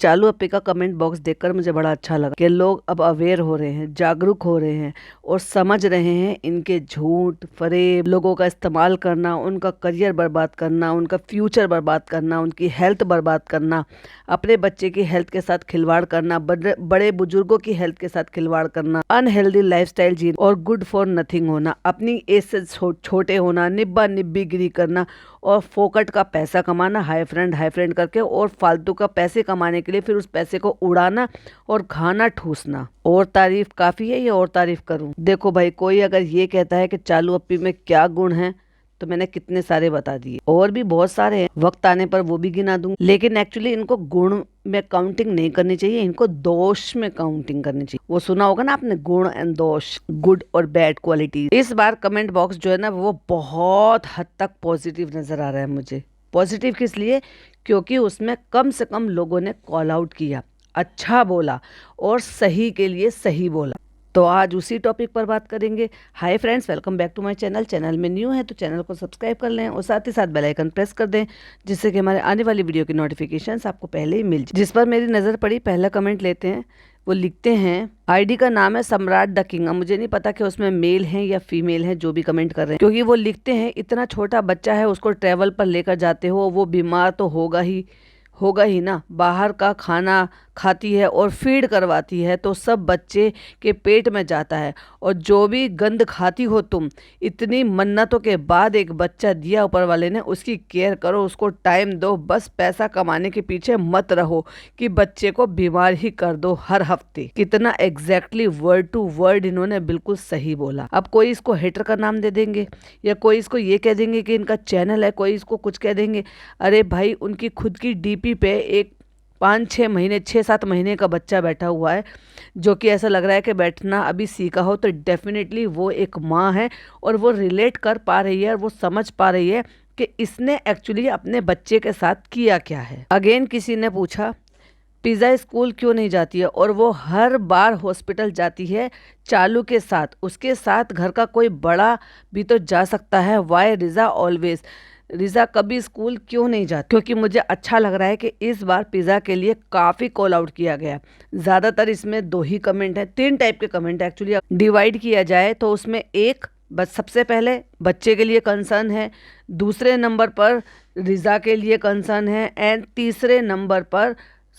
चालू अपी का कमेंट बॉक्स देखकर मुझे बड़ा अच्छा लगा कि लोग अब अवेयर हो रहे हैं, जागरूक हो रहे हैं और समझ रहे हैं इनके झूठ फरेब लोगों का इस्तेमाल करना, उनका करियर बर्बाद करना, उनका फ्यूचर बर्बाद करना, उनकी हेल्थ बर्बाद करना, अपने बच्चे की हेल्थ के साथ खिलवाड़ करना, बड़े बुजुर्गों की हेल्थ के साथ खिलवाड़ करना, अनहेल्दी लाइफस्टाइल जीना और गुड फॉर नथिंग होना, अपनी एज से छोटे होना, निब्बा निब्बीगिरी करना और फोकट का पैसा कमाना, हाई फ्रेंड करके और फालतू का पैसे कमाने के लिए फिर उस पैसे को उड़ाना और खाना ठूसना। और तारीफ काफ़ी है या और तारीफ करूं? देखो भाई, कोई अगर ये कहता है कि चालू अप्पी में क्या गुण है तो मैंने कितने सारे बता दिए, और भी बहुत सारे हैं, वक्त आने पर वो भी गिना दूंगी। लेकिन एक्चुअली इनको गुण में काउंटिंग नहीं करनी चाहिए, इनको दोष में काउंटिंग करनी चाहिए। वो सुना होगा ना आपने, गुण एंड दोष, गुड और बैड क्वालिटी। इस बार कमेंट बॉक्स जो है ना वो बहुत हद तक पॉजिटिव नजर आ रहा है मुझे। पॉजिटिव किस लिए? क्योंकि उसमें कम से कम लोगों ने कॉल आउट किया, अच्छा बोला और सही के लिए सही बोला। तो आज उसी टॉपिक पर बात करेंगे। Hi friends, welcome back to my channel. Channel में न्यू है तो चैनल को सब्सक्राइब कर लें और साथ ही साथ बेल आइकन प्रेस कर दें, जिससे कि हमारे आने वाली वीडियो की नोटिफिकेशंस आपको पहले ही मिल जाए। जिस पर मेरी नज़र पड़ी, पहला कमेंट लेते हैं। वो लिखते हैं, आईडी का नाम है सम्राट द किंग। मुझे नहीं पता कि उसमें मेल हैं या फीमेल हैं जो भी कमेंट कर रहे हैं, क्योंकि वो लिखते हैं इतना छोटा बच्चा है, उसको ट्रैवल पर लेकर जाते हो, वो बीमार तो होगा ही ना। बाहर का खाना खाती है और फीड करवाती है तो सब बच्चे के पेट में जाता है, और जो भी गंद खाती हो तुम, इतनी मन्नतों के बाद एक बच्चा दिया ऊपर वाले ने, उसकी केयर करो, उसको टाइम दो, बस पैसा कमाने के पीछे मत रहो कि बच्चे को बीमार ही कर दो हर हफ्ते। कितना एग्जैक्टली वर्ड टू वर्ड इन्होंने बिल्कुल सही बोला। अब कोई इसको हेटर का नाम दे देंगे, या कोई इसको ये कह देंगे कि इनका चैनल है, कोई इसको कुछ कह देंगे। अरे भाई, उनकी खुद की डीपी पे एक 5-6 महीने 6-7 महीने का बच्चा बैठा हुआ है, जो कि ऐसा लग रहा है कि बैठना अभी सीखा हो। तो डेफिनेटली वो एक माँ है और वो रिलेट कर पा रही है और वो समझ पा रही है कि इसने एक्चुअली अपने बच्चे के साथ किया क्या है। अगेन किसी ने पूछा, पिज़्ज़ा स्कूल क्यों नहीं जाती है? और वो हर बार हॉस्पिटल जाती है चालू के साथ, उसके साथ घर का कोई बड़ा भी तो जा सकता है। Y Riza always? रिज़ा कभी स्कूल क्यों नहीं जाती? क्योंकि मुझे अच्छा लग रहा है कि इस बार पिज़्ज़ा के लिए काफ़ी कॉल आउट किया गया। ज़्यादातर इसमें 2 ही कमेंट हैं, 3 टाइप के कमेंट एक्चुअली डिवाइड किया जाए तो उसमें एक बस सबसे पहले बच्चे के लिए कंसर्न है, दूसरे नंबर पर रिज़ा के लिए कंसर्न है, एंड तीसरे नंबर पर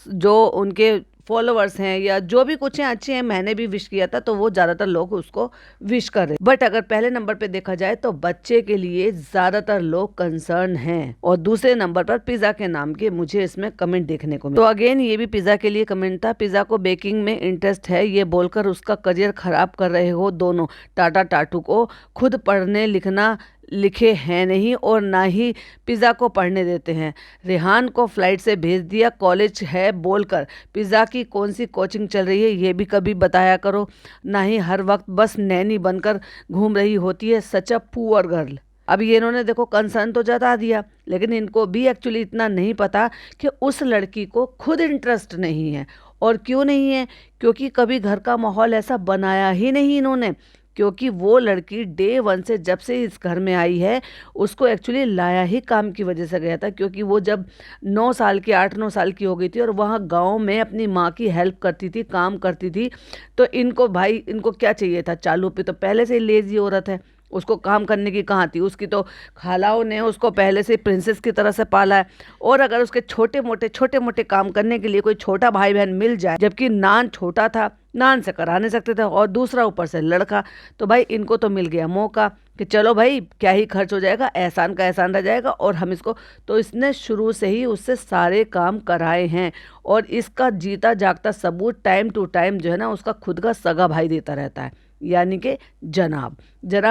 जो उनके फॉलोअर्स हैं या जो भी कुछ हैं अच्छे हैं। मैंने भी विश किया था तो वो ज़्यादातर लोग उसको विश कर रहे। बट अगर पहले नंबर पे देखा जाए तो बच्चे के लिए ज़्यादातर लोग कंसर्न हैं, और दूसरे नंबर पर पिज़्ज़ा के नाम के मुझे इसमें कमेंट देखने को मिला। तो अगेन ये भी पिज़्ज़ा के लिए कमेंट था। पिज़्ज़ा को बेकिंग में इंटरेस्ट है ये बोलकर उसका करियर खराब कर रहे हो दोनों। टाटा टाटू को खुद पढ़ने लिखना लिखे हैं नहीं और ना ही पिज़्ज़ा को पढ़ने देते हैं। रेहान को फ्लाइट से भेज दिया कॉलेज है बोलकर। पिज़्ज़ा की कौन सी कोचिंग चल रही है ये भी कभी बताया करो, ना ही हर वक्त बस नैनी बनकर घूम रही होती है। सच अ पुअर गर्ल। अब ये इन्होंने देखो कंसर्न तो जता दिया, लेकिन इनको भी एक्चुअली इतना नहीं पता कि उस लड़की को खुद इंटरेस्ट नहीं है। और क्यों नहीं है? क्योंकि कभी घर का माहौल ऐसा बनाया ही नहीं इन्होंने। क्योंकि वो लड़की डे 1 से जब से इस घर में आई है, उसको एक्चुअली लाया ही काम की वजह से गया था। क्योंकि वो जब 9 साल की 8-9 साल की हो गई थी और वहाँ गांव में अपनी माँ की हेल्प करती थी, काम करती थी, तो इनको भाई इनको क्या चाहिए था? चालू पे तो पहले से ही लेजी औरत है, उसको काम करने की कहाँ थी? उसकी तो खालाओं ने उसको पहले से प्रिंसेस की तरह से पाला है। और अगर उसके छोटे मोटे काम करने के लिए कोई छोटा भाई बहन मिल जाए, जबकि नान छोटा था, नान से करा नहीं सकते थे, और दूसरा ऊपर से लड़का, तो भाई इनको तो मिल गया मौका कि चलो भाई क्या ही खर्च हो जाएगा, एहसान का एहसान रह जाएगा और हम इसको। तो इसने शुरू से ही उससे सारे काम कराए हैं, और इसका जीता जागता सबूत टाइम टू टाइम जो है ना उसका खुद का सगा भाई देता रहता है, यानी कि जनाब।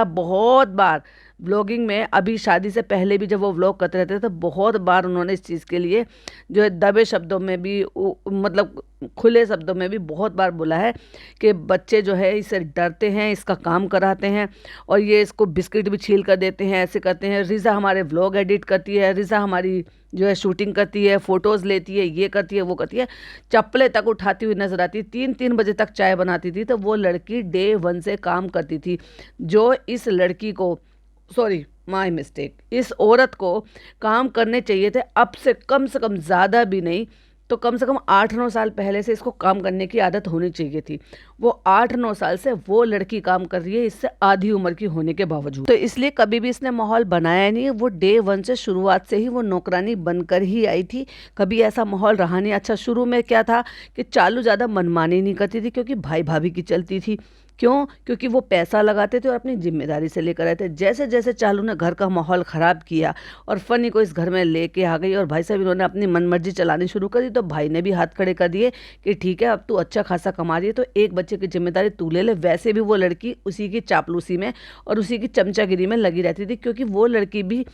बहुत बार व्लॉगिंग में, अभी शादी से पहले भी जब वो व्लॉग करते रहते थे, तो बहुत बार उन्होंने इस चीज़ के लिए जो है दबे शब्दों में भी, मतलब खुले शब्दों में भी बहुत बार बोला है कि बच्चे जो है इससे डरते हैं, इसका काम कराते हैं, और ये इसको बिस्किट भी छील कर देते हैं, ऐसे करते हैं। रिज़ा हमारे व्लॉग एडिट करती है, रिज़ा हमारी जो है शूटिंग करती है, फ़ोटोज़ लेती है, ये करती है वो करती है, चप्पलें तक उठाती हुई नजर आती। 3-3 बजे तक चाय बनाती थी। तो वो लड़की डे 1 से काम करती थी। जो इस लड़की को, सॉरी माय मिस्टेक, इस औरत को काम करने चाहिए थे अब से कम ज़्यादा भी नहीं तो कम से कम 8-9 साल पहले से इसको काम करने की आदत होनी चाहिए थी। वो 8-9 साल से वो लड़की काम कर रही है, इससे आधी उम्र की होने के बावजूद। तो इसलिए कभी भी इसने माहौल बनाया नहीं, वो डे 1 से शुरुआत से ही वो नौकरानी बनकर ही आई थी। कभी ऐसा माहौल रहा नहीं। अच्छा, शुरू में क्या था कि चालू ज़्यादा मनमानी नहीं करती थी, क्योंकि भाई भाभी की चलती थी। क्यों? क्योंकि वो पैसा लगाते थे और अपनी जिम्मेदारी से लेकर आए थे। जैसे जैसे चालू ने घर का माहौल ख़राब किया और फ़नी को इस घर में लेके आ गई और भाई साहब इन्होंने अपनी मनमर्जी चलानी शुरू कर दी, तो भाई ने भी हाथ खड़े कर दिए कि ठीक है, अब तू अच्छा खासा कमा रही है तो एक बच्चे की जिम्मेदारी तू ले ले। वैसे भी वो लड़की उसी की चापलूसी में और उसी की चमचागिरी में लगी रहती थी, क्योंकि वो लड़की भी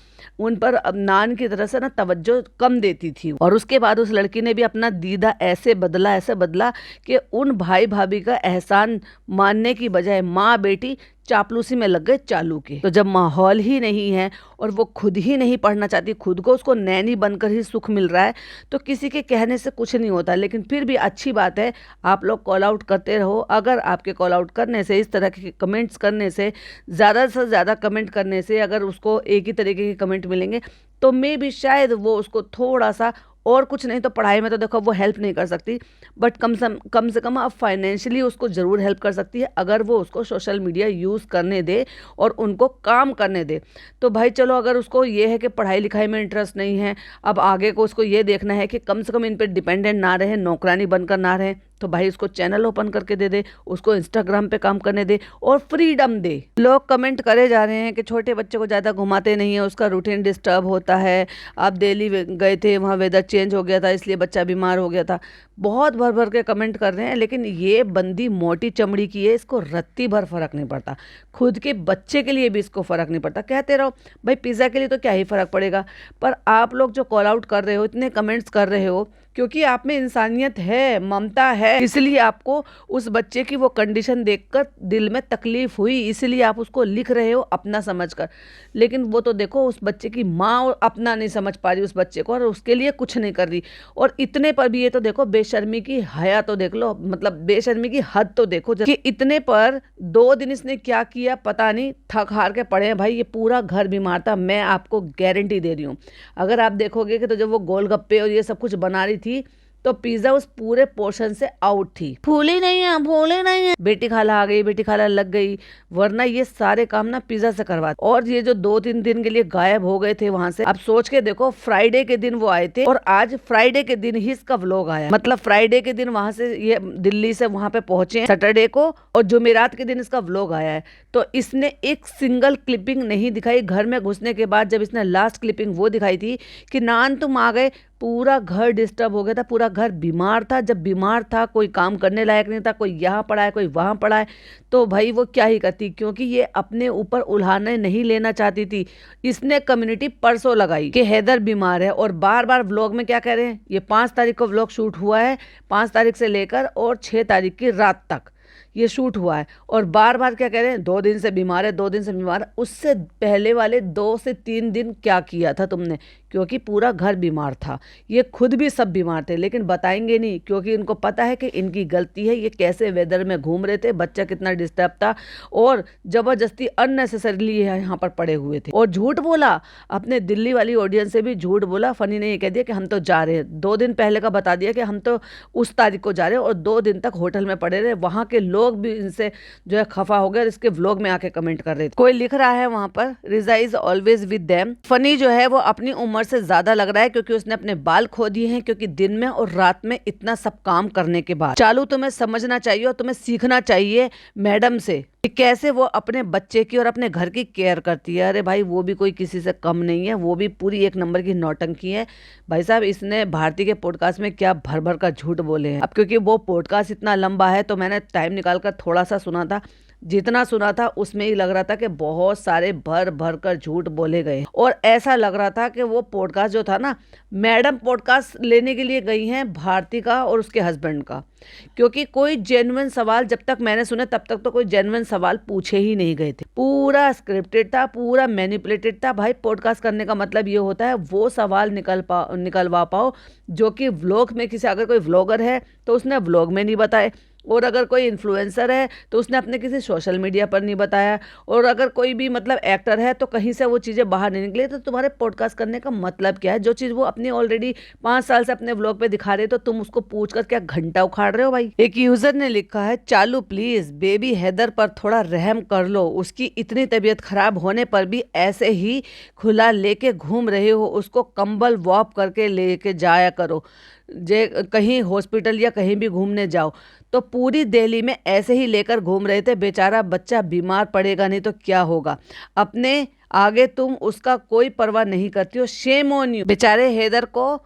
उन पर अब नान की तरह से ना तवज्जो कम देती थी। और उसके बाद उस लड़की ने भी अपना दीदा ऐसे बदला कि उन भाई भाभी का एहसान मानने की बजाय माँ बेटी चापलूसी में लग गए चालू के। तो जब माहौल ही नहीं है और वो खुद ही नहीं पढ़ना चाहती, खुद को उसको नैनी बनकर ही सुख मिल रहा है, तो किसी के कहने से कुछ नहीं होता। लेकिन फिर भी अच्छी बात है, आप लोग कॉल आउट करते रहो। अगर आपके कॉल आउट करने से, इस तरह के कमेंट्स करने से, ज़्यादा से ज़्यादा कमेंट करने से अगर उसको एक ही तरीके के कमेंट मिलेंगे तो मे भी शायद वो उसको थोड़ा सा, और कुछ नहीं तो पढ़ाई में तो देखो वो हेल्प नहीं कर सकती, बट कम से कम अब फाइनेंशियली उसको ज़रूर हेल्प कर सकती है, अगर वो उसको सोशल मीडिया यूज़ करने दे और उनको काम करने दे। तो भाई चलो, अगर उसको ये है कि पढ़ाई लिखाई में इंटरेस्ट नहीं है, अब आगे को उसको ये देखना है कि कम से कम इन पर डिपेंडेंट ना रहे, नौकरानी बनकर ना रहे, तो भाई उसको चैनल ओपन करके दे दे, उसको इंस्टाग्राम पे काम करने दे और फ्रीडम दे। लोग कमेंट करे जा रहे हैं कि छोटे बच्चे को ज़्यादा घुमाते नहीं है, उसका रूटीन डिस्टर्ब होता है, आप दिल्ली गए थे, वहाँ वेदर चेंज हो गया था इसलिए बच्चा बीमार हो गया था। बहुत भर भर के कमेंट कर रहे हैं, लेकिन ये बंदी मोटी चमड़ी की है, इसको रत्ती भर फर्क नहीं पड़ता। खुद के बच्चे के लिए भी इसको फ़र्क नहीं पड़ता। कहते रहो भाई, पिज़्ज़ा के लिए तो क्या ही फ़र्क पड़ेगा। पर आप लोग जो कॉल आउट कर रहे हो, इतने कमेंट्स कर रहे हो, क्योंकि आप में इंसानियत है, ममता है, इसलिए आपको उस बच्चे की वो कंडीशन देखकर दिल में तकलीफ हुई, इसलिए आप उसको लिख रहे हो अपना समझकर। लेकिन वो तो देखो, उस बच्चे की माँ अपना नहीं समझ पा रही उस बच्चे को, और उसके लिए कुछ नहीं कर रही। और इतने पर भी ये तो देखो, बेशर्मी की हया तो देख लो, मतलब बेशर्मी की हद तो देखो कि इतने पर 2 दिन इसने क्या किया पता नहीं, थक हार के पड़े हैं भाई। ये पूरा घर बीमार था, मैं आपको गारंटी दे रही हूँ। अगर आप देखोगे कि तो जब वो गोलगप्पे और ये सब कुछ बना रही थी, तो पिज्जा उस पूरे पोर्शन से आउट थी। फूली नहीं है। बेटी खाला आ गई, बेटी खाला लग गई, वरना ये सारे काम ना पिज्जा से करवाते। और ये जो 2-3 दिन के लिए गायब हो गए थे वहां से, अब सोच के देखो, फ्राइडे के दिन वो आए थे और आज फ्राइडे के दिन ही इसका व्लॉग आया। मतलब फ्राइडे के दिन वहां से ये दिल्ली से वहां पे पहुंचे सैटरडे को, और जुमेरात के दिन इसका व्लॉग आया है। तो इसने एक सिंगल क्लिपिंग नहीं दिखाई। घर में घुसने के बाद जब इसने लास्ट क्लिपिंग वो दिखाई थी कि नान तुम आ गए, पूरा घर डिस्टर्ब हो गया था, पूरा घर बीमार था। जब बीमार था, कोई काम करने लायक नहीं था, कोई यहाँ पड़ा है, कोई वहाँ पड़ा है, तो भाई वो क्या ही करती, क्योंकि ये अपने ऊपर उल्हाने नहीं लेना चाहती थी। इसने कम्युनिटी परसों लगाई कि हैदर बीमार है, और बार बार व्लॉग में क्या कह रहे हैं, ये 5 तारीख को व्लॉग शूट हुआ है, 5 तारीख से लेकर और 6 तारीख की रात तक ये शूट हुआ है, और बार बार क्या कह रहे हैं, 2 दिन से बीमार है, 2 दिन से बीमार है। उससे पहले वाले 2 से 3 दिन क्या किया था तुमने, क्योंकि पूरा घर बीमार था, ये खुद भी सब बीमार थे, लेकिन बताएंगे नहीं, क्योंकि इनको पता है कि इनकी गलती है। ये कैसे वेदर में घूम रहे थे, बच्चा कितना डिस्टर्ब था, और जबरदस्ती अननेसेसरीली यहाँ पर पड़े हुए थे, और झूठ बोला। अपने दिल्ली वाली ऑडियंस से भी झूठ बोला। फनी ने ये कह दिया कि हम तो जा रहे हैं, 2 दिन पहले का बता दिया कि हम तो उस तारीख को जा रहे हैं, और 2 दिन तक होटल में पड़े रहे। वहाँ के लोग भी इनसे जो है खफा हो गए, और इसके व्लॉग में आके कमेंट कर रहे थे। कोई लिख रहा है वहां पर, रिजा is always with them. Funny जो है वो अपनी उम्र से ज्यादा लग रहा है, क्योंकि उसने अपने बाल खो दिए हैं, क्योंकि दिन में और रात में इतना सब काम करने के बाद। चालू तुम्हें समझना चाहिए और तुम्हें सीखना चाहिए मैडम से कि कैसे वो अपने बच्चे की और अपने घर की केयर करती है। अरे भाई, वो भी कोई किसी से कम नहीं है, वो भी पूरी 1 नंबर की नौटंकी है। भाई साहब, इसने भारती के पॉडकास्ट में क्या भर भर का झूठ बोले हैं। अब क्योंकि वो पॉडकास्ट इतना लंबा है, तो मैंने टाइम निकाल कर थोड़ा सा सुना था। जितना सुना था उसमें ही लग रहा था कि बहुत सारे भर भर कर झूठ बोले गए, और ऐसा लग रहा था कि वो पॉडकास्ट जो था ना, मैडम पॉडकास्ट लेने के लिए गई हैं भारती का और उसके हस्बैंड का, क्योंकि कोई जेन्युइन सवाल जब तक मैंने सुने तब तक तो कोई जेन्युइन सवाल पूछे ही नहीं गए थे। पूरा स्क्रिप्टेड था, पूरा मैनिपुलेटेड था। भाई, पॉडकास्ट करने का मतलब ये होता है वो सवाल निकलवा पाओ जो कि व्लॉग में, किसी अगर कोई व्लॉगर है तो उसने व्लॉग में नहीं बताए, और अगर कोई इन्फ्लुएंसर है तो उसने अपने किसी सोशल मीडिया पर नहीं बताया, और अगर कोई भी मतलब एक्टर है तो कहीं से वो चीज़ें बाहर नहीं निकली, तो तुम्हारे पॉडकास्ट करने का मतलब क्या है? जो चीज़ वो अपनी ऑलरेडी 5 साल से अपने व्लॉग पे दिखा रहे, तो तुम उसको पूछ कर क्या घंटा उखाड़ रहे हो भाई? एक यूजर ने लिखा है, चालू प्लीज बेबी हैदर पर थोड़ा रहम कर लो, उसकी इतनी तबीयत खराब होने पर भी ऐसे ही खुला लेके घूम रहे हो, उसको कंबल वॉप करके लेके जाया करो। जे कहीं हॉस्पिटल या कहीं भी घूमने जाओ तो पूरी दिल्ली में ऐसे ही लेकर घूम रहे थे, बेचारा बच्चा बीमार पड़ेगा नहीं तो क्या होगा? अपने आगे तुम उसका कोई परवाह नहीं करती हो, शेम ऑन यू। बेचारे हैदर को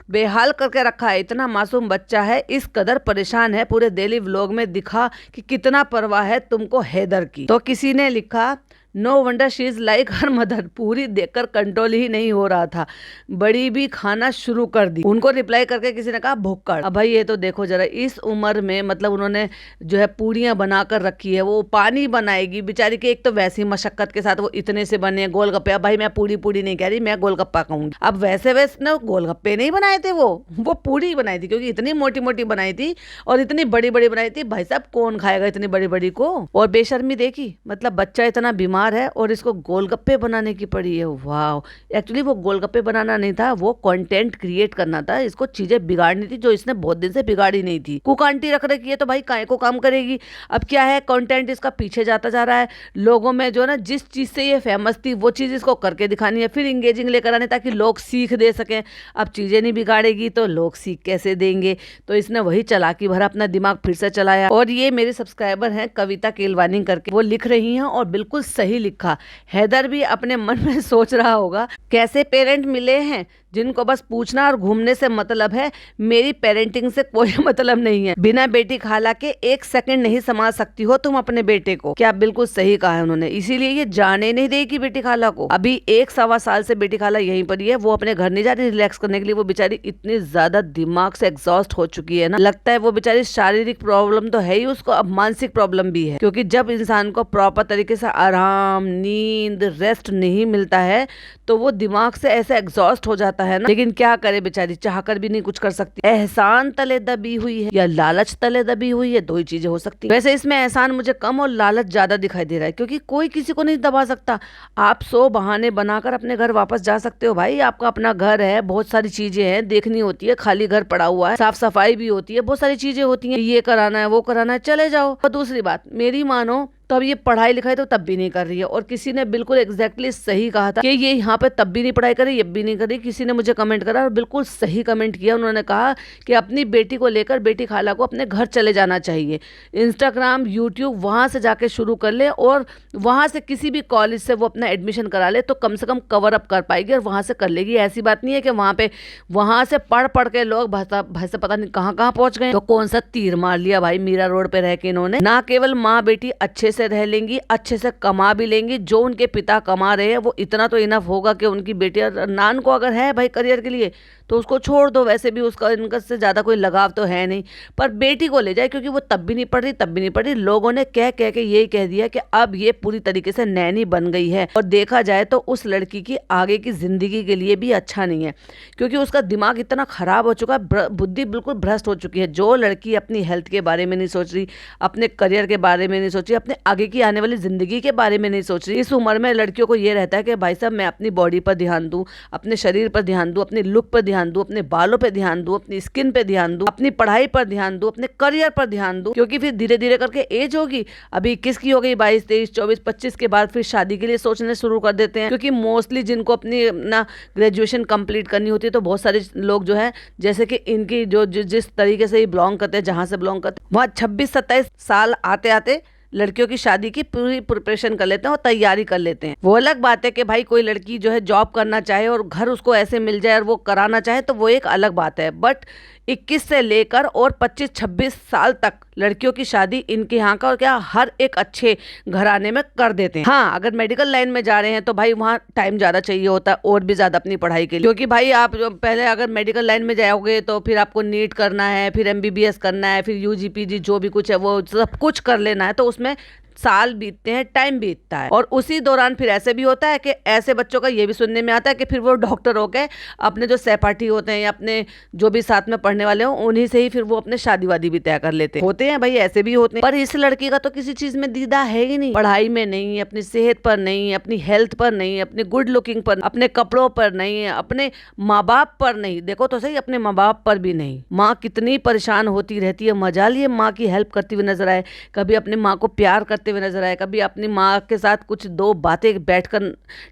बेहाल करके रखा है, इतना मासूम बच्चा है, इस कदर परेशान है, पूरे डेली व्लॉग में दिखा कि कितना परवाह है तुमको हैदर की। तो किसी ने लिखा, no wonder she is like her mother, पूरी देखकर कंट्रोल ही नहीं हो रहा था, बड़ी भी खाना शुरू कर दी। उनको रिप्लाई करके किसी ने कहा भुक्कड़। अब भाई ये तो देखो जरा, इस उम्र में मतलब उन्होंने जो है पूड़ियाँ बना कर रखी है, वो पानी बनाएगी बेचारी के, एक तो वैसी मशक्कत के साथ वो इतने से बने गोलगप्पे। अब भाई मैं पूड़ी नहीं कह रही, मैं गोलगप्पा कहूंगी। अब वैसे ना गोलगप्पे नहीं बनाए थे, वो पूड़ी बनाई थी, क्योंकि इतनी मोटी मोटी बनाई थी और इतनी बड़ी बड़ी बनाई थी, भाई साहब कौन खाएगा इतनी बड़ी बड़ी को? और बेशर्मी देखी, मतलब बच्चा इतना बीमार है और इसको गोलगप्पे बनाने की पड़ी है। वाह, एक्चुअली वो गोलगप्पे बनाना नहीं था, वो कंटेंट क्रिएट करना था, इसको चीजें बिगाड़नी थी जो इसने बहुत दिन से बिगाड़ी नहीं थी। कुक आंटी रख रखी है तो भाई काय को काम करेगी। अब क्या है, कंटेंट इसका पीछे जाता जा रहा है, लोगों में जो ना जिस चीज से ये फेमस थी वो चीज इसको करके दिखानी है, फिर इंगेजिंग लेकर आने ताकि लोग सीख दे सकें। अब चीजें नहीं बिगाड़ेगी तो लोग सीख कैसे देंगे? तो इसने वही चालाकी भरा अपना दिमाग फिर से चलाया। और ये मेरे सब्सक्राइबर हैं कविता केलवानी करके, वो लिख रही हैं और बिल्कुल सही लिखा। हैदर भी अपने मन में सोच रहा होगा, कैसे पेरेंट मिले हैं जिनको बस पूछना और घूमने से मतलब है, मेरी पेरेंटिंग से कोई मतलब नहीं है, बिना बेटी खाला के 1 सेकंड नहीं संभाल सकती हो तुम अपने बेटे को। क्या बिल्कुल सही कहा है उन्होंने, इसीलिए ये जाने नहीं देगी बेटी खाला को। अभी 1 सवा साल से बेटी खाला यहीं पर ही है, वो अपने घर नहीं जा रही रिलैक्स करने के लिए। वो बेचारी इतनी ज्यादा दिमाग से एग्जॉस्ट हो चुकी है ना, लगता है वो बेचारी शारीरिक प्रॉब्लम तो है ही उसको, अब मानसिक प्रॉब्लम भी है, क्योंकि जब इंसान को प्रॉपर तरीके से आराम, नींद, रेस्ट नहीं मिलता है तो वो दिमाग से ऐसे एग्जॉस्ट हो जाता है ना। लेकिन क्या करे बेचारी, चाहकर भी नहीं कुछ कर सकती। एहसान तले दबी हुई है या लालच तले दबी हुई है, 2 ही चीजें हो सकती है। वैसे इसमें एहसान मुझे कम और लालच ज्यादा दिखाई दे रहा है, क्योंकि कोई किसी को नहीं दबा सकता। आप 100 बहाने बनाकर अपने घर वापस जा सकते हो भाई, आपका अपना घर है, बहुत सारी चीजें हैं देखनी होती है, खाली घर पड़ा हुआ है, साफ सफाई भी होती है, बहुत सारी चीजें होती है, ये कराना है वो कराना है, चले जाओ। और दूसरी बात मेरी मानो तो अब ये पढ़ाई लिखाई तो तब भी नहीं कर रही है, और किसी ने बिल्कुल एग्जैक्टली सही कहा था कि ये यहाँ पे तब भी नहीं पढ़ाई कर रही, ये भी नहीं कर रही। किसी ने मुझे कमेंट करा और बिल्कुल सही कमेंट किया, उन्होंने कहा कि अपनी बेटी को लेकर बेटी खाला को अपने घर चले जाना चाहिए, इंस्टाग्राम, यूट्यूब वहाँ से जाके शुरू कर ले, और वहाँ से किसी भी कॉलेज से वो अपना एडमिशन करा ले तो कम से कम कवर अप कर पाएगी और वहाँ से कर लेगी। ऐसी बात नहीं है कि वहाँ से पढ़ के लोग भाई से पता नहीं कहाँ कहाँ पहुँच गए, तो कौन सा तीर मार लिया भाई मीरा रोड पे रह के इन्होंने। ना केवल माँ बेटी अच्छे से रह लेंगी, अच्छे से कमा भी लेंगी, जो उनके पिता कमा रहे हैं वो इतना तो इनफ होगा कि उनकी बेटी, नान को अगर है भाई करियर के लिए तो उसको छोड़ दो, वैसे भी उसका इनका से ज़्यादा कोई लगाव तो है नहीं, पर बेटी को ले जाए, क्योंकि वो तब भी नहीं पढ़ रही। लोगों ने कह के यही कह दिया कि अब ये पूरी तरीके से नैनी बन गई है, और देखा जाए तो उस लड़की की आगे की जिंदगी के लिए भी अच्छा नहीं है, क्योंकि उसका दिमाग इतना खराब हो चुका है, बुद्धि बिल्कुल भ्रष्ट हो चुकी है। जो लड़की अपनी हेल्थ के बारे में नहीं सोच रही, अपने करियर के बारे में नहीं सोच रही, अपने आगे की आने वाली जिंदगी के बारे में नहीं सोच रही, इस उम्र में लड़कियों को ये रहता है कि भाई साहब मैं अपनी बॉडी पर ध्यान दूं, अपने शरीर पर ध्यान दूं, अपने लुक पर ध्यान दूं, अपने बालों पे ध्यान दूं, अपनी स्किन पे ध्यान दूं, अपनी पढ़ाई पर ध्यान दूं, अपने करियर पर ध्यान दूं, क्योंकि फिर धीरे धीरे करके एज होगी, अभी 21 की हो गई, 22, 23, 24, 25 के बाद फिर शादी के लिए सोचने शुरू कर देते हैं, क्योंकि मोस्टली जिनको अपनी ना ग्रेजुएशन कंप्लीट करनी होती है तो बहुत सारे लोग जो है, जैसे कि इनकी जो जिस तरीके से बिलोंग करते हैं, जहां से बिलोंग करते हैं, वहाँ 26-27 साल आते आते लड़कियों की शादी की पूरी प्रिपरेशन कर लेते हैं और तैयारी कर लेते हैं। वो अलग बात है कि भाई कोई लड़की जो है जॉब करना चाहे और घर उसको ऐसे मिल जाए और वो कराना चाहे तो वो एक अलग बात है, बट 21 से लेकर और 25-26 साल तक लड़कियों की शादी इनके यहाँ का और क्या हर एक अच्छे घराने में कर देते हैं। हाँ, अगर मेडिकल लाइन में जा रहे हैं तो भाई वहाँ टाइम ज़्यादा चाहिए होता है और भी ज़्यादा अपनी पढ़ाई के लिए, क्योंकि भाई आप पहले अगर मेडिकल लाइन में जाओगे तो फिर आपको नीट करना है, फिर MBBS करना है, फिर UG PG जो भी कुछ है वो सब कुछ कर लेना है, तो उसमें साल बीतते हैं, टाइम बीतता है, और उसी दौरान फिर ऐसे भी होता है कि ऐसे बच्चों का ये भी सुनने में आता है कि फिर वो डॉक्टर हो गए, अपने जो सहपाठी होते हैं या अपने जो भी साथ में पढ़ने वाले हो उन्हीं से ही फिर वो अपने शादी वादी भी तय कर लेते होते हैं। भाई ऐसे भी होते हैं, पर इस लड़की का तो किसी चीज में दीदा है ही नहीं, पढ़ाई में नहीं, अपनी सेहत पर नहीं, अपनी हेल्थ पर नहीं, अपनी गुड लुकिंग पर, अपने कपड़ों पर नहीं, अपने माँ बाप पर नहीं, देखो तो सही अपने माँ बाप पर भी नहीं। माँ कितनी परेशान होती रहती है, मजा लिए माँ की हेल्प करती हुई नजर आए, कभी अपनी माँ को प्यार करते हुए नजर आए, कभी अपनी माँ के साथ कुछ दो बातें बैठकर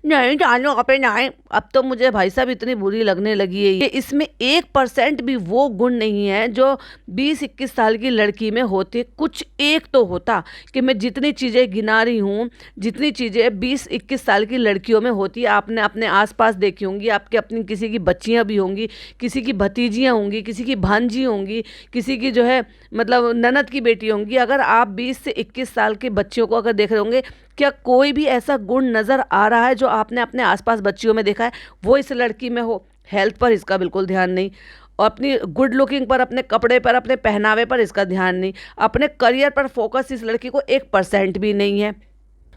नहीं डालो अपने नहीं। अब तो मुझे भाई साहब इतनी बुरी लगने लगी है कि इसमें 1% भी वो गुण नहीं है जो 20-21 साल की लड़की में होते। कुछ एक तो होता कि मैं जितनी चीजें गिना रही हूँ, जितनी चीजें 20-21 साल की लड़कियों में होती है, आपने अपने आसपास देखी होंगी, आपके अपनी किसी की बच्चियां भी होंगी, किसी की भतीजियां होंगी, किसी की भांजी होंगी, किसी की जो है मतलब ननद की बेटी होंगी। अगर आप 20 से 21 साल के बच्चियों को अगर देख रहे होंगे, क्या कोई भी ऐसा गुण नजर आ रहा है जो आपने अपने आसपास बच्चियों में देखा है वो इस लड़की में हो? हेल्थ पर इसका बिल्कुल ध्यान नहीं, और अपनी गुड लुकिंग पर, अपने कपड़े पर, अपने पहनावे पर इसका ध्यान नहीं, अपने करियर पर फोकस इस लड़की को 1% भी नहीं है।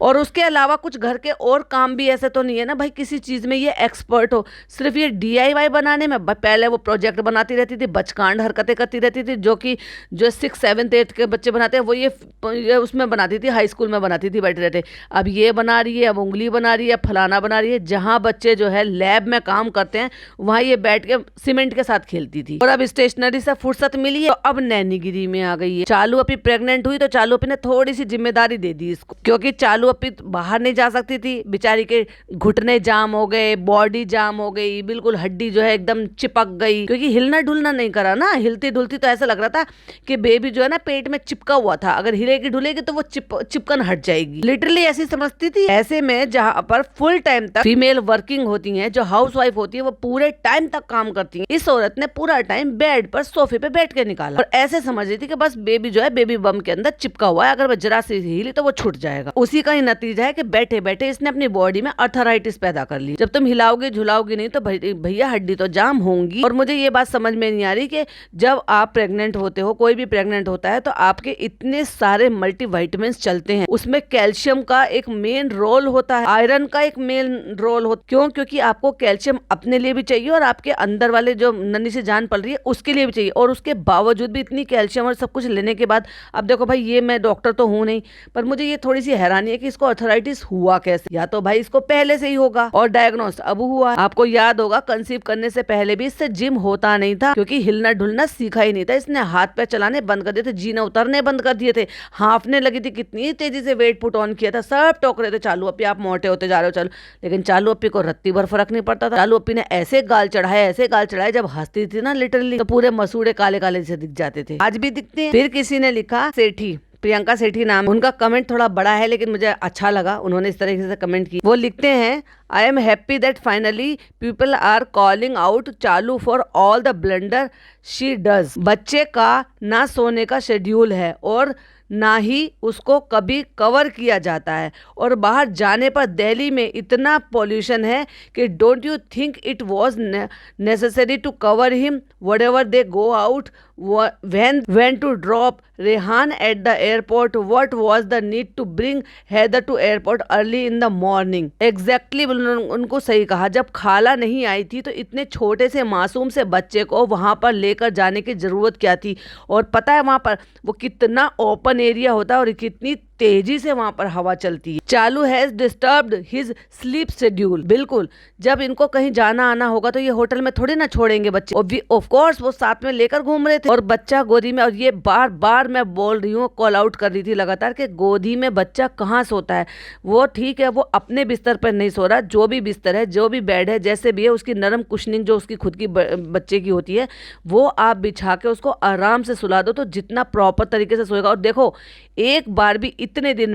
और उसके अलावा कुछ घर के और काम भी ऐसे तो नहीं है ना भाई किसी चीज़ में ये एक्सपर्ट हो। सिर्फ ये DIY बनाने में, पहले वो प्रोजेक्ट बनाती रहती थी, बचकांड हरकतें करती रहती थी, जो कि जो 6, 7, 8 के बच्चे बनाते हैं वो ये उसमें बनाती थी, हाई स्कूल में बनाती थी बैठे रहते। अब ये बना रही है, अब उंगली बना रही है, फलाना बना रही है। जहाँ बच्चे जो है लैब में काम करते हैं वहाँ ये बैठ के सीमेंट के साथ खेलती थी। और अब स्टेशनरी से फुर्सत मिली है तो अब नैनीगिरी में आ गई है। चालू अपी प्रेग्नेंट हुई तो चालू अपी ने थोड़ी सी जिम्मेदारी दे दी इसको, क्योंकि चालू अपी बाहर नहीं जा सकती थी, बेचारी के घुटने जाम हो गए, बॉडी जाम हो गई, बिल्कुल हड्डी जो है एकदम चिपक गई, क्योंकि हिलना डुलना नहीं करा ना। हिलती डुलती तो ऐसा लग रहा था कि बेबी जो है ना पेट में चिपका हुआ था, अगर हिलेगी डुलेगी तो वो चिपकन हट जाएगी, लिटरली ऐसी समझती थी। ऐसे में जहाँ पर फुल टाइम तक फीमेल वर्किंग होती है, जो हाउस वाइफ होती है, वो पूरे टाइम तक काम करती है, इस औरत ने पूरा टाइम बेड पर सोफे पे बैठ के निकाला और ऐसे समझ रही थी कि बस बेबी जो है बेबी बम के अंदर चिपका हुआ है, अगर वो जरा सी हिली तो वो छूट जाएगा। उसी का ही नतीजा है कि बैठे बैठे इसने अपनी बॉडी में अर्थराइटिस पैदा कर ली। जब तुम हिलाओगे झुलाओगे नहीं तो भैया हड्डी तो जाम होंगी। और मुझे ये बात समझ में नहीं आ रही कि जब आप प्रेग्नेंट होते हो, कोई भी प्रेग्नेंट होता है, तो आपके इतने सारे मल्टीविटामिन्स चलते हैं, उसमें कैल्शियम का एक मेन रोल होता है, आयरन का एक मेन रोल होता है। क्यों? क्योंकि आपको कैल्शियम अपने लिए भी चाहिए और आपके अंदर वाले जो नन्ही से जान पल रही है उसके लिए भी चाहिए। और उसके बावजूद भी इतनी कैल्शियम और सब कुछ लेने के बाद, अब देखो भाई ये मैं डॉक्टर तो हूं नहीं, पर मुझे ये थोड़ी सी हैरानी है कि इसको अर्थराइटिस हुआ कैसे। या तो भाई इसको पहले से ही होगा और डायग्नोस अब हुआ। आपको याद होगा कंसीव करने से पहले भी इससे जिम होता नहीं था, क्योंकि हिलना डुलना सीखा ही नहीं था। इसने हाथ पैर चलाने बंद कर दिए थे, जीने उतरने बंद कर दिए थे, हांफने लगी थी, कितनी तेजी से वेट पुट ऑन किया था। सब टोक रहे थे चालू अपी आप मोटे होते जा रहे हो चालू, लेकिन चालू अपी को रत्ती भर फर्क नहीं पड़ता था। चालू अपी ने ऐसे गाल चढ़ाए, ऐसे गाल चढ़ाए, जब हंसती थी ना लिटरली तो पूरे मसूड़े काले काले से दिख जाते थे, आज भी दिखते हैं। फिर किसी ने लिखा, सेठी प्रियंका सेठी नाम, उनका कमेंट थोड़ा बड़ा है लेकिन मुझे अच्छा लगा, उन्होंने इस तरीके से कमेंट की। वो लिखते हैं, I am happy that finally people are calling out चालू for all the blunder she does. बच्चे का ना सोने का शेड्यूल है और ना ही उसको कभी कवर किया जाता है, और बाहर जाने पर दिल्ली में इतना पॉल्यूशन है कि don't you think it was necessary to cover him whatever they go out. when to drop Rehan at the airport, what was the need to bring Heather to airport early in the morning? Exactly, उनको सही कहा। जब खाला नहीं आई थी तो इतने छोटे से मासूम से बच्चे को वहां पर लेकर जाने की जरूरत क्या थी? और पता है वहां पर वो कितना ओपन एरिया होता है और कितनी तेजी से वहां पर हवा चलती है। चालू has disturbed his sleep schedule. बिल्कुल, जब इनको कहीं जाना आना होगा तो ये होटल में थोड़ी ना छोड़ेंगे बच्चे, ऑफ कोर्स वो साथ में लेकर घूम रहे थे और बच्चा गोदी में। और ये बार बार मैं बोल रही हूँ, कॉल आउट कर रही थी लगातार कि गोदी में बच्चा कहाँ सोता है। वो ठीक है, वो अपने बिस्तर पर नहीं सो रहा, जो भी बिस्तर है, जो भी बेड है, जैसे भी है, उसकी नरम कुशनिंग जो उसकी खुद की बच्चे की होती है वो आप बिछा के उसको आराम से सुला दो तो जितना प्रॉपर तरीके से सोएगा। और देखो, एक बार भी इतने दिन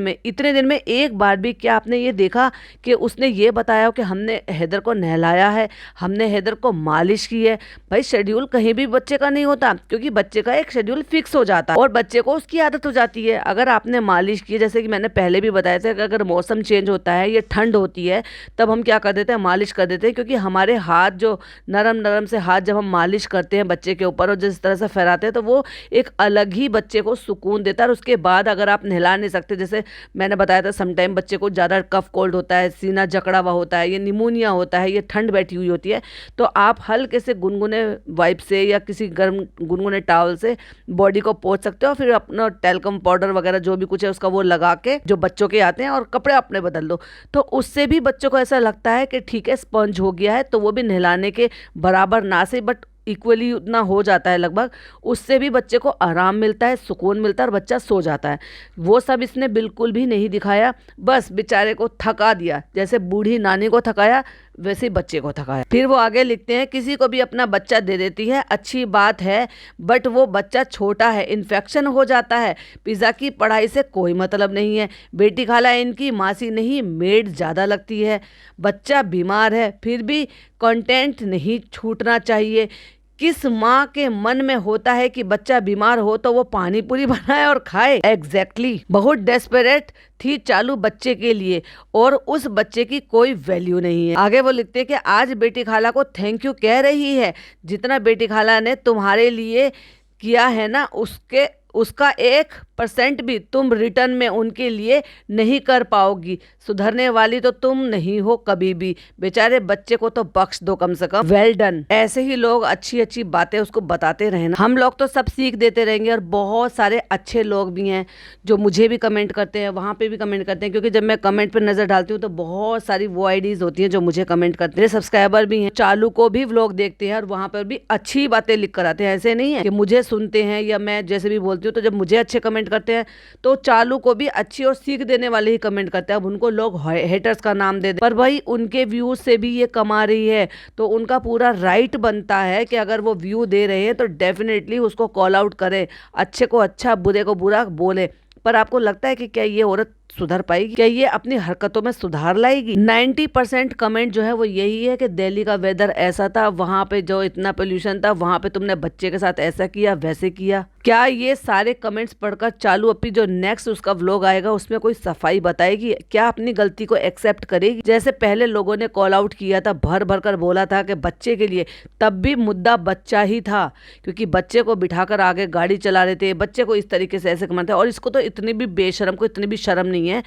में एक बार भी क्या आपने ये देखा कि उसने ये बताया हो कि हमने हैदर को नहलाया है, हमने हैदर को मालिश की है? भाई शेड्यूल कहीं भी बच्चे का नहीं होता, क्योंकि बच्चे का एक शेड्यूल फिक्स हो जाता है और बच्चे को उसकी आदत हो जाती है। अगर आपने मालिश की, जैसे कि मैंने पहले भी बताया था कि अगर मौसम चेंज होता है, ये ठंड होती है, तब हम क्या कर देते हैं, मालिश कर देते हैं, क्योंकि हमारे हाथ जो नरम नरम से हाथ जब हम मालिश करते हैं बच्चे के ऊपर और जिस तरह से फहराते हैं तो वो एक अलग ही बच्चे को सुकून देता है। और उसके बाद अगर आप नहला नहीं सकते रखते। जैसे मैंने बताया था समटाइम बच्चे को ज़्यादा कफ कोल्ड होता है, सीना जकड़ा हुआ होता है, ये निमोनिया होता है, ये ठंड बैठी हुई होती है, तो आप हल्के से गुनगुने वाइप से या किसी गर्म गुनगुने टॉवल से बॉडी को पोंछ सकते हो। फिर अपना टैल्कम पाउडर वगैरह जो भी कुछ है उसका वो लगा के, जो बच्चों के आते हैं, और कपड़े अपने बदल दो, तो उससे भी बच्चों को ऐसा लगता है कि ठीक है स्पंज हो गया है, तो वो भी नहलाने के बराबर ना से बट इक्वली उतना हो जाता है लगभग। उससे भी बच्चे को आराम मिलता है, सुकून मिलता है और बच्चा सो जाता है। वो सब इसने बिल्कुल भी नहीं दिखाया, बस बेचारे को थका दिया। जैसे बूढ़ी नानी को थकाया वैसे ही बच्चे को थकाया। फिर वो आगे लिखते हैं, किसी को भी अपना बच्चा दे देती है, अच्छी बात है, बट वो बच्चा छोटा है, इन्फेक्शन हो जाता है। पिज़्ज़ा की पढ़ाई से कोई मतलब नहीं है। बेटी खाला इनकी मासी नहीं मेड ज़्यादा लगती है। बच्चा बीमार है फिर भी कंटेंट नहीं छूटना चाहिए। किस माँ के मन में होता है कि बच्चा बीमार हो तो वो पानी पूरी बनाए और खाए? एग्जैक्टली बहुत डेस्परेट थी चालू बच्चे के लिए, और उस बच्चे की कोई वैल्यू नहीं है। आगे वो लिखते हैं कि आज बेटी खाला को थैंक यू कह रही है, जितना बेटी खाला ने तुम्हारे लिए किया है ना, उसका 1% भी तुम रिटर्न में उनके लिए नहीं कर पाओगी। सुधरने वाली तो तुम नहीं हो कभी भी। बेचारे बच्चे को तो बख्श दो कम से कम। Well done. ऐसे ही लोग अच्छी अच्छी बातें उसको बताते रहना। हम लोग तो सब सीख देते रहेंगे, और बहुत सारे अच्छे लोग भी हैं जो मुझे भी कमेंट करते हैं, वहाँ पे भी कमेंट करते हैं, क्योंकि जब मैं कमेंट पर नजर डालती हूँ तो बहुत सारी वो आईडीज होती हैं जो मुझे कमेंट करते हैं। मेरे सब्सक्राइबर भी हैं, चालू को भी व्लॉग देखते हैं और वहाँ पर भी अच्छी बातें लिख कर आते हैं। ऐसे नहीं है कि मुझे सुनते हैं या मैं जैसे भी बोलती हूँ तो जब मुझे अच्छे कमेंट करते हैं तो चालू को भी अच्छी और सीख देने वाले ही कमेंट करते हैं। अब उनको लोग हेटर्स का नाम दे दे, पर भाई उनके व्यूज से भी ये कमा रही है, तो उनका पूरा राइट बनता है कि अगर वो व्यू दे रहे हैं तो डेफिनेटली उसको कॉल आउट करे, अच्छे को अच्छा बुरे को बुरा बोले। पर आपको लगता है कि क्या ये औरत सुधर पाएगी? क्या ये अपनी हरकतों में सुधार लाएगी? 90% कमेंट जो है वो यही है कि दिल्ली का वेदर ऐसा था, वहां पे जो इतना पोल्यूशन था, वहां पे तुमने बच्चे के साथ ऐसा किया वैसे किया। क्या ये सारे कमेंट्स पढ़कर चालू अपनी जो नेक्स्ट उसका व्लॉग आएगा उसमें कोई सफाई बताएगी? क्या अपनी गलती को एक्सेप्ट करेगी? जैसे पहले लोगों ने कॉल आउट किया था, भर भर कर बोला था कि बच्चे के लिए, तब भी मुद्दा बच्चा ही था, क्योंकि बच्चे को बिठाकर आगे गाड़ी चला रहे थे, बच्चे को इस तरीके से ऐसे कमाते। और इसको तो इतनी भी बेशरम को इतनी भी शर्म नहीं है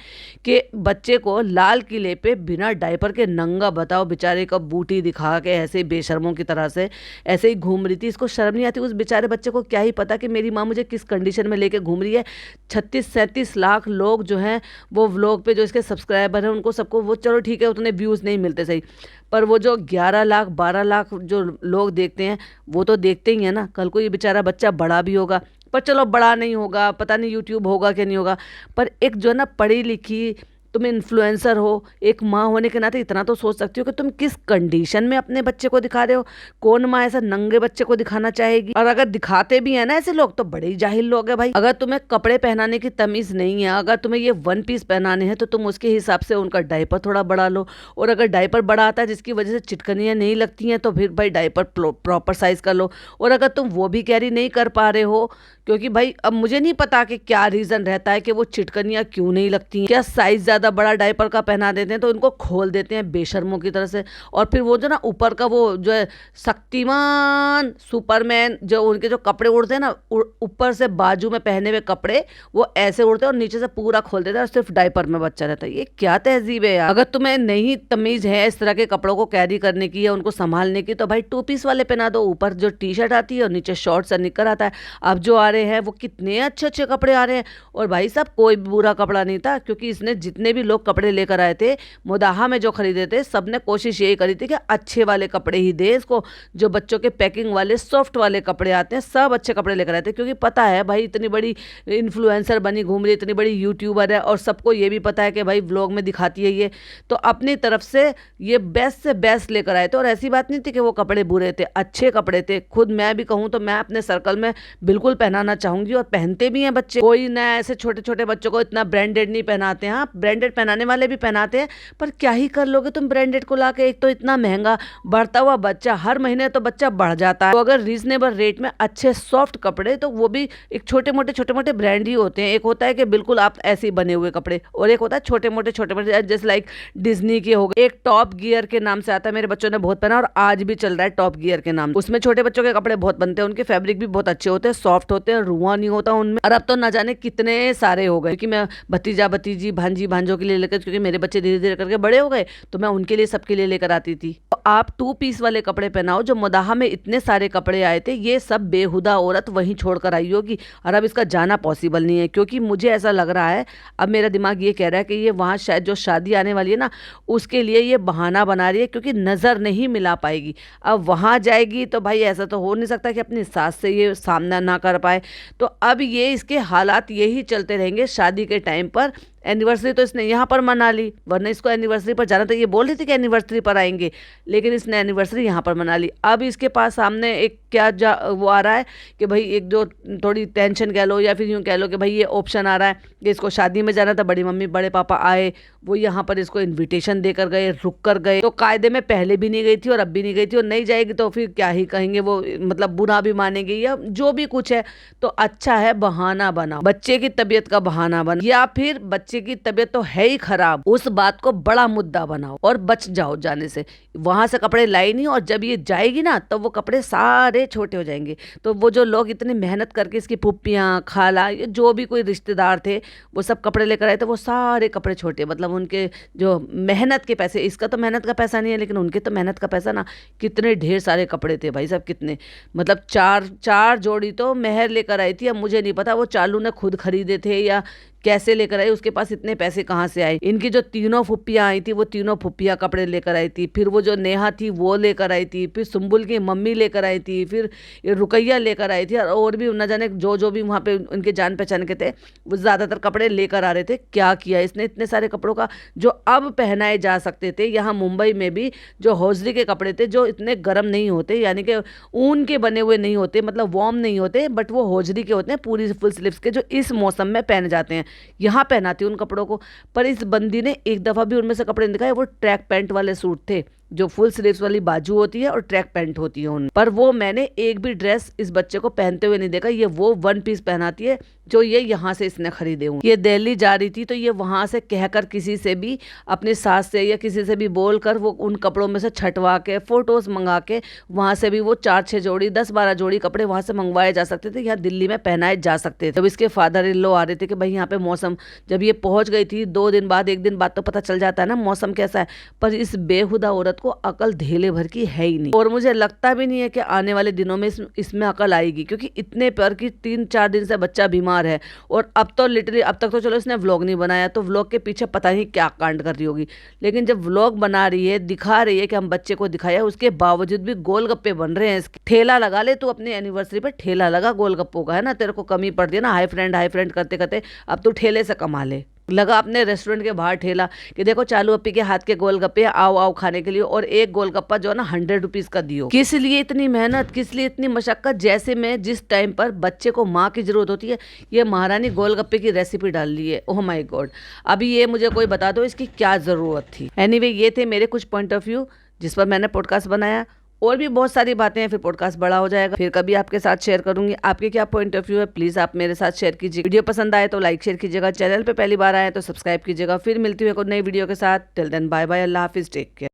कि बच्चे को लाल किले पे बिना डायपर के नंगा, बताओ बेचारे का बूटी दिखा के ऐसे बेशर्मों की तरह से ऐसे ही घूम रही थी। इसको शर्म नहीं आती? उस बेचारे बच्चे को क्या ही पता कि मेरी माँ मुझे किस कंडीशन में लेके घूम रही है। 36-37 लाख लोग जो हैं वो व्लॉग पे जो इसके सब्सक्राइबर हैं उनको सबको, वो चलो ठीक है उतने व्यूज़ नहीं मिलते सही, पर वो जो 11 लाख 12 लाख जो लोग देखते हैं वो तो देखते ही है ना। कल को ये बेचारा बच्चा बड़ा भी होगा, पर चलो बड़ा नहीं होगा, पता नहीं यूट्यूब होगा कि नहीं होगा, पर एक जो है ना पढ़ी लिखी तुम इन्फ्लुएंसर हो, एक माँ होने के नाते इतना तो सोच सकती हो कि तुम किस कंडीशन में अपने बच्चे को दिखा रहे हो। कौन माँ ऐसा नंगे बच्चे को दिखाना चाहेगी? और अगर दिखाते भी है ना ऐसे लोग तो बड़े ही जाहिल लोग हैं भाई। अगर तुम्हें कपड़े पहनाने की तमीज नहीं है, अगर तुम्हें ये 1 पीस पहनाने हैं तो तुम उसके हिसाब से उनका डायपर थोड़ा बढ़ा लो, और अगर डायपर बड़ा आता है जिसकी वजह से चिटकनियाँ नहीं लगती हैं तो फिर भाई डायपर प्रॉपर साइज कर लो। और अगर तुम वो भी कैरी नहीं कर पा रहे हो, क्योंकि भाई अब मुझे नहीं पता कि क्या रीज़न रहता है कि वो चिटकनियाँ क्यों नहीं लगती हैं, क्या साइज़ ज़्यादा बड़ा डायपर का पहना देते हैं तो उनको खोल देते हैं बेशर्मों की तरह से, और फिर वो जो ना ऊपर का वो जो है शक्तिमान सुपरमैन जो उनके जो कपड़े उड़ते हैं ना, ऊपर से बाजू में पहने हुए कपड़े वो ऐसे उड़ते हैं और नीचे से पूरा खोल देते हैं और सिर्फ डायपर में बच्चा रहता है। ये क्या तहजीब है यार? अगर तुम्हें नहीं तमीज़ है इस तरह के कपड़ों को कैरी करने की या उनको संभालने की तो भाई 2 पीस वाले पहना दो, ऊपर जो टी शर्ट आती है और नीचे शॉर्ट्स और निकर आता है। अब जो आ रहे हैं वो कितने अच्छे अच्छे कपड़े आ रहे हैं, और भाई साहब कोई बुरा कपड़ा नहीं था, क्योंकि इसने जितने भी लोग कपड़े लेकर आए थे मुदाहा में जो खरीदे थे सबने कोशिश यही करी थी कि अच्छे वाले कपड़े ही दे इसको। जो बच्चों के पैकिंग वाले सॉफ्ट वाले कपड़े आते हैं सब अच्छे कपड़े लेकर आए थे, क्योंकि पता है भाई इतनी बड़ी इन्फ्लुएंसर बनी घूम रही, इतनी बड़ी यूट्यूबर है, और सबको ये भी पता है कि भाई व्लॉग में दिखाती है ये, तो अपनी तरफ से ये बेस्ट से बेस्ट लेकर आए थे। और ऐसी बात नहीं थी कि वो कपड़े बुरे थे, अच्छे कपड़े थे। खुद मैं भी कहूँ तो मैं अपने सर्कल में बिल्कुल पहनाना चाहूँगी, और पहनते भी हैं बच्चे। कोई ना ऐसे छोटे छोटे बच्चों को इतना ब्रांडेड नहीं पहनाते हैं। हाँ, ब्रांड ब्रांडेड पहनाने वाले भी पहनाते हैं, पर क्या ही कर लोगे तुम ब्रांडेड को लाके, एक तो इतना महंगा, बढ़ता हुआ बच्चा, हर महीने तो बच्चा बढ़ जाता है। तो अगर रीजनेबल रेट में अच्छे सॉफ्ट कपड़े, तो वो भी एक छोटे मोटे ब्रांड ही होते हैं। एक होता है कि बिल्कुल आप ऐसे ही बने हुए कपड़े, और एक होता है छोटे मोटे जैसे लाइक डिज्नी के हो गए। एक टॉप गियर के नाम से आता है, मेरे बच्चों ने बहुत पहना और आज भी चल रहा है टॉप गियर के नाम। उसमें छोटे बच्चों के कपड़े बहुत बनते हैं, उनके फैब्रिक भी बहुत अच्छे होते हैं, सॉफ्ट होते हैं, रुआ नहीं होता उनमें। और अब तो ना जाने कितने सारे हो गए, क्योंकि मैं भतीजा भतीजी भांजी भांजों के लिए लेकर, क्योंकि मेरे बच्चे धीरे धीरे करके बड़े हो गए, तो मैं उनके लिए सबके लिए लेकर आती थी। तो आप 2 पीस वाले कपड़े पहनाओ। जो मुदाहा में इतने सारे कपड़े आए थे, ये सब बेहुदा औरत वहीं छोड़कर आई होगी, और अब इसका जाना पॉसिबल नहीं है। क्योंकि मुझे ऐसा लग रहा है, अब मेरा दिमाग ये कह रहा है कि ये वहाँ शायद जो शादी आने वाली है ना, उसके लिए ये बहाना बना रही है, क्योंकि नज़र नहीं मिला पाएगी। अब वहाँ जाएगी तो भाई ऐसा तो हो नहीं सकता कि अपनी सास से ये सामना ना कर पाए। तो अब ये इसके हालात यही चलते रहेंगे शादी के टाइम पर। एनिवर्सरी तो इसने यहाँ पर मना ली, वरना इसको एनिवर्सरी पर जाना था। ये बोल रही थी कि एनिवर्सरी पर आएंगे, लेकिन इसने एनिवर्सरी यहाँ पर मना ली। अब इसके पास सामने एक वो आ रहा है कि भाई एक जो थोड़ी टेंशन कह लो, या फिर यूँ कह लो कि भाई ये ऑप्शन आ रहा है कि इसको शादी में जाना था, बड़ी मम्मी बड़े पापा आए, वो यहाँ पर इसको इन्विटेशन देकर गए, रुक कर गए। तो कायदे में पहले भी नहीं गई थी और अब भी नहीं गई थी, और नहीं जाएगी तो फिर क्या ही कहेंगे वो, मतलब बुरा भी मानेंगे या जो भी कुछ है। तो अच्छा है बहाना बनाओ, बच्चे की तबीयत का बहाना बनाओ, या फिर बच्चे की तबीयत तो है ही खराब, उस बात को बड़ा मुद्दा बनाओ और बच जाओ जाने से। वहां से कपड़े लाई नहीं, और जब ये जाएगी ना, तब वो कपड़े सारे छोटे हो जाएंगे। तो वो जो लोग इतनी मेहनत करके, इसकी पुप्पियाँ खाला, ये जो भी कोई रिश्तेदार थे, वो सब कपड़े लेकर आए थे, वो सारे कपड़े छोटे, मतलब उनके जो मेहनत के पैसे, इसका तो मेहनत का पैसा नहीं है, लेकिन उनके तो मेहनत का पैसा ना, कितने ढेर सारे कपड़े थे भाई साहब, कितने, मतलब चार जोड़ी तो मेहर लेकर आई थी। अब मुझे नहीं पता वो चालू ने खुद खरीदे थे या कैसे लेकर आई, उसके पास इतने पैसे कहाँ से आए। इनकी जो तीनों फुप्पियाँ आई थी, वो तीनों फुप्पियाँ कपड़े लेकर आई थी, फिर वो जो नेहा थी वो लेकर आई थी, फिर सुम्बुल की मम्मी लेकर आई थी, फिर ये रुकैया लेकर आई थी, और भी न जाने जो भी वहाँ पे उनके जान पहचान के थे, वो ज़्यादातर कपड़े लेकर आ रहे थे। क्या किया इसने इतने सारे कपड़ों का, जो अब पहनाए जा सकते थे। यहाँ मुंबई में भी जो हौजरी के कपड़े थे, जो इतने गर्म नहीं होते, यानी कि ऊन के बने हुए नहीं होते, मतलब वार्म नहीं होते, बट वो हौजरी के होते हैं, पूरी फुल स्लीव्स के, जो इस मौसम में पहने जाते हैं। यहाँ पहनाती उन कपड़ों को। पर इस बंदी ने एक दफ़ा भी उनमें से कपड़े नहीं दिखाए। वो ट्रैक पैंट वाले सूट थे, जो फुल स्लीव्स वाली बाजू होती है और ट्रैक पैंट होती है उन पर। वो मैंने एक भी ड्रेस इस बच्चे को पहनते हुए नहीं देखा। ये वो 1 पीस पहनाती है जो ये यहाँ से इसने खरीदे हुए। ये दिल्ली जा रही थी, तो ये वहां से कहकर किसी से भी, अपनी सास से या किसी से भी बोलकर, वो उन कपड़ों में से छटवा के, फोटोज मंगा के, वहां से भी वो 4-6 जोड़ी 10-12 जोड़ी कपड़े वहां से मंगवाए जा सकते थे, यहाँ दिल्ली में पहनाए जा सकते थे। जब इसके फादर इन लॉ आ रहे थे कि भाई यहाँ पे मौसम, जब ये पहुंच गई थी 2 दिन बाद, 1 दिन बाद तो पता चल जाता है ना मौसम कैसा है। पर इस बेहुदा औरत को अकल धेले भर की है ही नहीं, और मुझे लगता भी नहीं है कि आने वाले दिनों में इसमें अकल आएगी, क्योंकि इतने पर की 3-4 दिन से बच्चा बीमार है। और अब तो लिटरली, अब तक तो चलो इसने व्लॉग नहीं बनाया, तो व्लॉग के पीछे पता नहीं क्या कांड कर रही होगी, लेकिन जब व्लॉग बना रही है, दिखा रही है कि हम बच्चे को दिखाया, उसके बावजूद भी गोलगप्पे बन रहे हैं इसके। ठेला लगा ले तू अपनी एनिवर्सरी पे, ठेला लगा गोलगप्पों का, है ना, तेरे को कमी पड़ती है ना, हाई फ्रेंड करते करते, अब तू ठेले से कमा ले। लगा अपने रेस्टोरेंट के बाहर ठेला कि देखो चालू अप्पी के हाथ के गोलगप्पे, आओ आओ खाने के लिए, और एक गोलगप्पा जो है ना 100 रुपीज का दियो। किस लिए इतनी मेहनत, किस लिए इतनी मशक्कत। जैसे मैं जिस टाइम पर बच्चे को माँ की जरूरत होती है, ये महारानी गोलगप्पे की रेसिपी डाल ली है। ओह माय गॉड, अभी ये मुझे कोई बता दो इसकी क्या जरूरत थी। एनीवे, ये थे मेरे कुछ पॉइंट ऑफ व्यू जिस पर मैंने पॉडकास्ट बनाया। और भी बहुत सारी बातें हैं, फिर पॉडकास्ट बड़ा हो जाएगा, फिर कभी आपके साथ शेयर करूंगी। आपके क्या पॉइंट ऑफ व्यू है, प्लीज आप मेरे साथ शेयर कीजिए। वीडियो पसंद आए तो लाइक शेयर कीजिएगा, चैनल पे पहली बार आए तो सब्सक्राइब कीजिएगा। फिर मिलती हूँ एक नई वीडियो के साथ। टिल देन बाय बाय, अल्लाह हाफिज, टेक केयर।